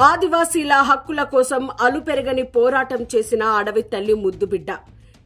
ఆదివాసీల హక్కుల కోసం అలుపెరగని పోరాటం చేసిన అడవి తల్లి ముద్దుబిడ్డ,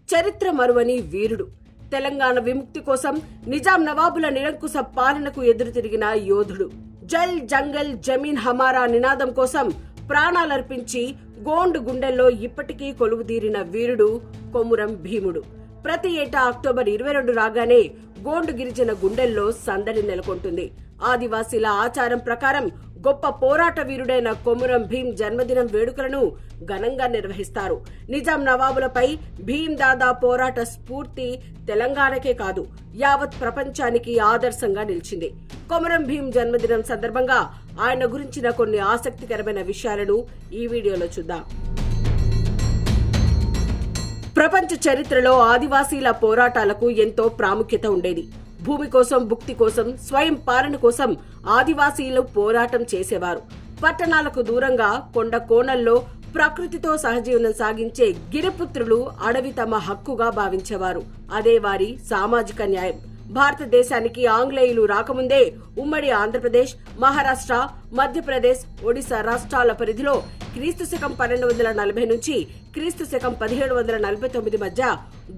చరిత్ర మరువని వీరుడు, తెలంగాణ విముక్తి కోసం నిజాం నవాబుల నిరంకుశ పాలనకు ఎదురు తిరిగిన యోధుడు, జల్ జంగల్ జమీన్ హమారా నినాదం కోసం ప్రాణాలర్పించి గోండు గుండెల్లో ఇప్పటికీ కొలువుదీరిన వీరుడు కొమురం భీముడు. ప్రతి ఏటా అక్టోబర్ 22 రాగానే గోండు గిరిజన గుండెల్లో సందడి నెలకొంటుంది. ఆదివాసీల ఆచారం ప్రకారం గొప్ప పోరాట వీరుడైన కొమురం భీం జన్మదినం వేడుకలను ఘనంగా నిర్వహిస్తారు. నిజాం నవాబులపై భీం దాదా పోరాట స్ఫూర్తి తెలంగాణకే కాదు, యావత్ ప్రపంచానికి ఆదర్శంగా నిలిచింది. కొమురం భీం జన్మదినం సందర్భంగా ఆయన గురించిన కొన్ని ఆసక్తికరమైన విషయాలను ఈ వీడియోలో చూద్దాం. ప్రపంచ చరిత్రలో ఆదివాసీల పోరాటాలకు ఎంతో ప్రాముఖ్యత ఉండేది. భూమి కోసం, భుక్తి కోసం, స్వయం పాలన కోసం ఆదివాసీలు పోరాటం చేసేవారు. పట్టణాలకు దూరంగా కొండ కోణల్లో ప్రకృతితో సహజీవనం సాగించే గిరిపుత్రులు అడవి తమ హక్కుగా భావించేవారు. అదే వారి సామాజిక న్యాయం. భారతదేశానికి ఆంగ్లేయులు రాకముందే ఉమ్మడి ఆంధ్రప్రదేశ్, మహారాష్ట్ర, మధ్యప్రదేశ్, ఒడిశా రాష్ట్రాల పరిధిలో క్రీస్తుశకం 1240 నుంచి క్రీస్తుశకం 1749 మధ్య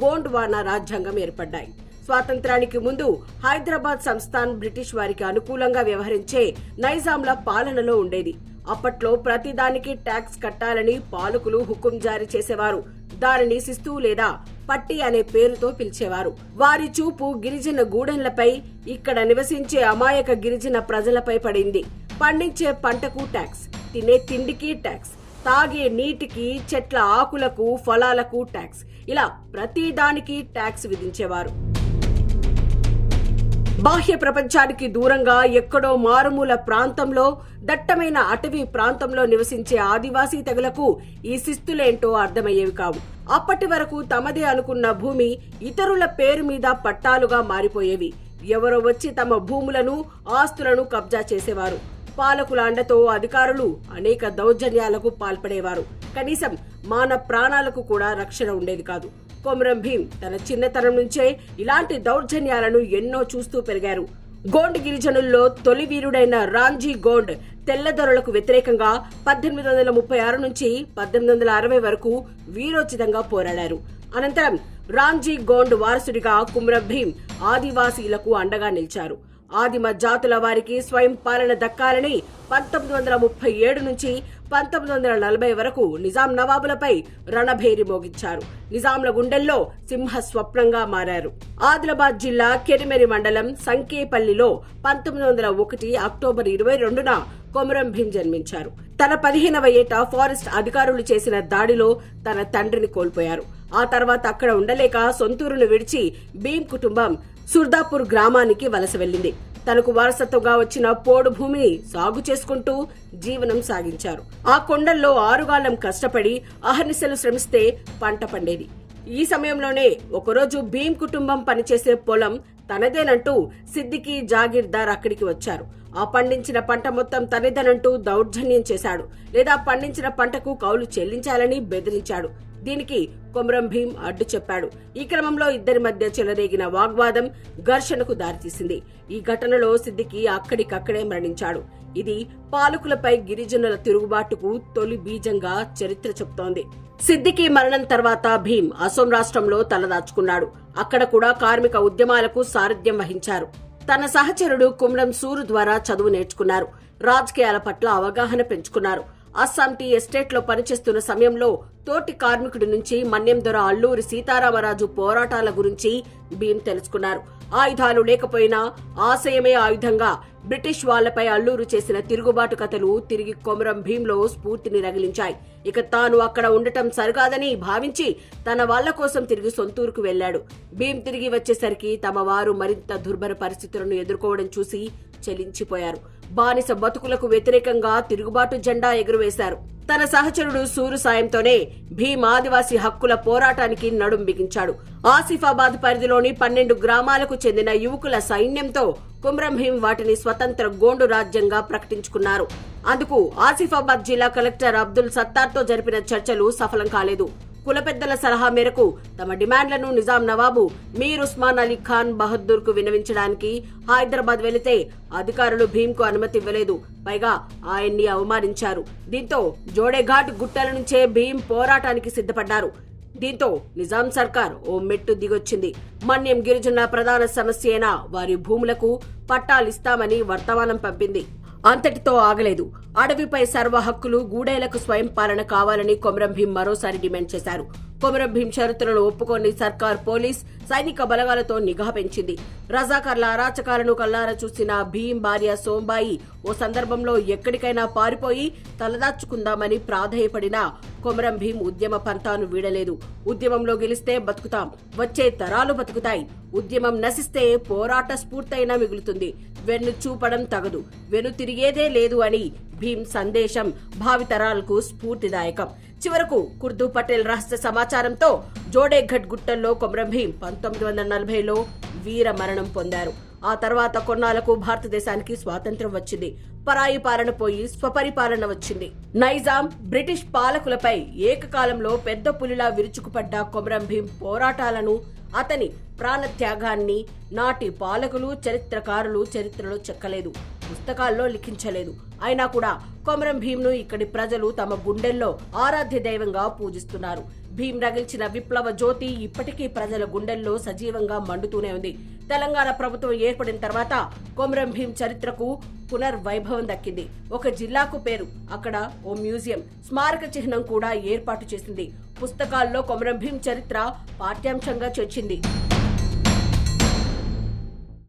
గోండ్వానా రాజ్యాంగం ఏర్పడ్డాయి. స్వాతంత్రానికి ముందు హైదరాబాద్ సంస్థాన్ బ్రిటిష్ వారికి అనుకూలంగా వ్యవహరించే నైజాంల పాలనలో ఉండేది. అప్పట్లో ప్రతిదానికి ట్యాక్స్ కట్టాలని పాలకులు హుకుం జారీ చేసేవారు. దానిని శిస్తు లేదా పట్టి అనే పేరుతో పిలిచేవారు. వారి చూపు గిరిజన గూడెంలపై, ఇక్కడ నివసించే అమాయక గిరిజన ప్రజలపై పడింది. పండించే పంటకు ట్యాక్స్, తినే తిండికి ట్యాక్స్, తాగే నీటికి, చెట్ల ఆకులకు, ఫలాలకు ట్యాక్స్, ఇలా ప్రతిదానికి ట్యాక్స్ విధించేవారు. బాహ్య ప్రపంచానికి దూరంగా ఎక్కడో మారుమూల ప్రాంతంలో, దట్టమైన అటవీ ప్రాంతంలో నివసించే ఆదివాసీ తెగలకు ఈ శిస్తులేంటో అర్థమయ్యేవి కావు. అప్పటి వరకు తమదే అనుకున్న భూమి ఇతరుల పేరు మీద పట్టాలుగా మారిపోయేవి. ఎవరో వచ్చి తమ భూములను, ఆస్తులను కబ్జా చేసేవారు. పాలకుల అండతో అధికారులు అనేక దౌర్జన్యాలకు పాల్పడేవారు. కనీసం మాన ప్రాణాలకు కూడా రక్షణ ఉండేది కాదు. కొమురం భీం తన చిన్నతనం నుంచే ఇలాంటి దౌర్జన్యాలను ఎన్నో చూస్తూ పెరిగారు. గోండ్ గిరిజనుల్లో తొలి వీరుడైన రాంజీ గోండ్ తెల్లదొరలకు వ్యతిరేకంగా 1836 నుంచి 1860 వరకు వీరోచితంగా పోరాడారు. అనంతరం రాంజీ గోండ్ వారసుడిగా కొమురం భీం ఆదివాసీలకు అండగా నిలిచారు. ఆదిమ జాతుల వారికి స్వయం పాలన దక్కాలని 1937 నుంచి 1940 వరకు నిజాం నవాబులపై రణభేరి మోగించారు. నిజాంల గుండెల్లో సింహ స్వప్నంగా మారారు. ఆదిలాబాద్ జిల్లా కెరిమెరి మండలం సంకేపల్లిలో 1901 అక్టోబర్ 22న కొమురం భీం జన్మించారు. తన 15వ ఏట ఫారెస్ట్ అధికారులు చేసిన దాడిలో తన తండ్రిని కోల్పోయారు. ఆ తర్వాత అక్కడ ఉండలేక సొంతూరును విడిచి భీం కుటుంబం సుర్దాపూర్ గ్రామానికి వలస వెళ్లింది. తనకు వారసత్వంగా వచ్చిన పోడు భూమిని సాగు చేసుకుంటూ జీవనం సాగించారు. ఆ కొండల్లో ఆరుగాలం కష్టపడి అహర్నిశలు శ్రమిస్తే పంట పండేది. ఈ సమయంలోనే ఒకరోజు భీం కుటుంబం పనిచేసే పొలం తనదేనంటూ సిద్దికి జాగీర్దార్ అక్కడికి వచ్చారు. ఆ పండించిన పంట మొత్తం తనదేనంటూ దౌర్జన్యం చేశాడు. లేదా పండించిన పంటకు కౌలు చెల్లించాలని బెదిరించాడు. దీనికి కొమురం భీం అడ్డు చెప్పాడు. ఈ క్రమంలో ఇద్దరి మధ్య చెలరేగిన వాగ్వాదం ఘర్షణకు దారితీసింది. ఈ ఘటనలో సిద్దికి అక్కడికక్కడే మరణించాడు. ఇది పాలకులపై గిరిజనుల తిరుగుబాటుకు తొలి బీజంగా చరిత్ర చెబుతోంది. సిద్దికి మరణం తర్వాత భీం అసోం రాష్ట్రంలో తలదాచుకున్నాడు. అక్కడ కూడా కార్మిక ఉద్యమాలకు సారథ్యం వహించారు. తన సహచరుడు కుమ్రం సూరు ద్వారా చదువు నేర్చుకున్నారు. రాజకీయాల పట్ల అవగాహన పెంచుకున్నారు. అస్సాం టీ ఎస్టేట్ లో పనిచేస్తున్న సమయంలో తోటి కార్మికుడి నుంచి మన్యం దొర అల్లూరి సీతారామరాజు పోరాటాల గురించి భీం తెలుసుకున్నారు. ఆయుధాలు లేకపోయినా ఆశయమే ఆయుధంగా బ్రిటిష్ వాళ్లపై అల్లూరు చేసిన తిరుగుబాటు కథలు తిరిగి కొమురం భీంలో స్ఫూర్తిని రగిలించాయి. ఇక తాను అక్కడ ఉండటం సరికాదని భావించి తన వాళ్ల కోసం తిరిగి సొంతూరుకు వెళ్లాడు. భీం తిరిగి వచ్చేసరికి తమ వారు మరింత దుర్భర పరిస్థితులను ఎదుర్కోవడం చూసి చెలించిపోయారు. బానిస బతుకులకు వ్యతిరేకంగా తిరుగుబాటు జెండా ఎగురవేశారు. తన సహచరుడు సూరు సాయంతోనే భీం ఆదివాసీ హక్కుల పోరాటానికి నడుం బిగించాడు. ఆసిఫాబాద్ పరిధిలోని 12 గ్రామాలకు చెందిన యువకుల సైన్యంతో కొమురం భీం వాటిని స్వతంత్ర గోండు రాజ్యంగా ప్రకటించుకున్నారు. అందుకు ఆసిఫాబాద్ జిల్లా కలెక్టర్ అబ్దుల్ సత్తార్తో జరిపిన చర్చలు సఫలం కాలేదు. కుల పెద్దల సలహా మేరకు తమ డిమాండ్లను నిజాం నవాబు మీర్ ఉస్మాన్ అలీ ఖాన్ బహదూర్ కు విన్నవించడానికి హైదరాబాద్ వెళితే అధికారులు భీంకు అనుమతి ఇవ్వలేదు. పైగా ఆయన్ని అవమానించారు. దీంతో జోడేఘాట్ గుట్టల నుంచే భీం పోరాటానికి సిద్ధపడ్డారు. దీంతో నిజాం సర్కార్ ఓ మెట్టు దిగొచ్చింది. మన్యం గిరిజనుల ప్రధాన సమస్య అయిన వారి భూములకు పట్టాలిస్తామని వర్తమానం పంపింది. అంతటితో ఆగలేదు. అడవిపై సర్వ హక్కులు, గూడేలకు స్వయం పాలన కావాలని కొమరం భీం మరోసారి డిమాండ్ చేశారు. కొమరం భీం షరతులను ఒప్పుకొని సర్కార్ పోలీస్, సైనిక బలగాలతో నిఘా పెంచింది. రజాకార్ల అరాచకాలను కల్లారా చూసిన భీం భార్య సోంబాయి ఓ సందర్భంలో ఎక్కడికైనా పారిపోయి తలదాచుకుందామని ప్రాధేయపడినా కొమరం భీం ఉద్యమ పంతాను వీడలేదు. ఉద్యమంలో గెలిస్తే బతుకుతాం, వచ్చే తరాలు బతుకుతాయి. ఉద్యమం నశిస్తే పోరాట స్ఫూర్తైనా మిగులుతుంది. వెన్ను చూపడం తగదు, వెను తిరిగేదే లేదు అని భీం సందేశం భావితరాలకు స్ఫూర్తిదాయకం. చివరకు కుర్దు పటేల్ రహస్య సమాచారంతో జోడేఘట్ గుట్టల్లో కొమరం భీం 1940లో వీర మరణం పొందారు. ఆ తర్వాత కొన్నాళ్లకు భారతదేశానికి స్వాతంత్ర్యం వచ్చింది. పరాయి పాలన పోయి స్వపరిపాలన వచ్చింది. నైజాం, బ్రిటిష్ పాలకులపై ఏకకాలంలో పెద్ద పులిలా విరుచుకుపడ్డ కొమరం భీం పోరాటాలను, అతని ప్రాణత్యాగాన్ని నాటి పాలకులు, చరిత్రకారులు చరిత్రలో చెక్కలేదు, పుస్తకాల్లో లిఖించలేదు. అయినా కూడా కొమరం భీంను ఇక్కడి ప్రజలు తమ గుండెల్లో ఆరాధ్య దైవంగా పూజిస్తున్నారు. భీం రగిల్చిన విప్లవ జ్యోతి ఇప్పటికీ ప్రజల గుండెల్లో సజీవంగా మండుతూనే ఉంది. తెలంగాణ ప్రభుత్వం ఏర్పడిన తర్వాత కొమరం భీం చరిత్రకు పునర్వైభవం దక్కింది. ఒక జిల్లాకు పేరు, అక్కడ ఓ మ్యూజియం, స్మారక చిహ్నం కూడా ఏర్పాటు చేసింది. పుస్తకాల్లో కొమరం భీం చరిత్ర పాఠ్యాంశంగా చేర్చింది.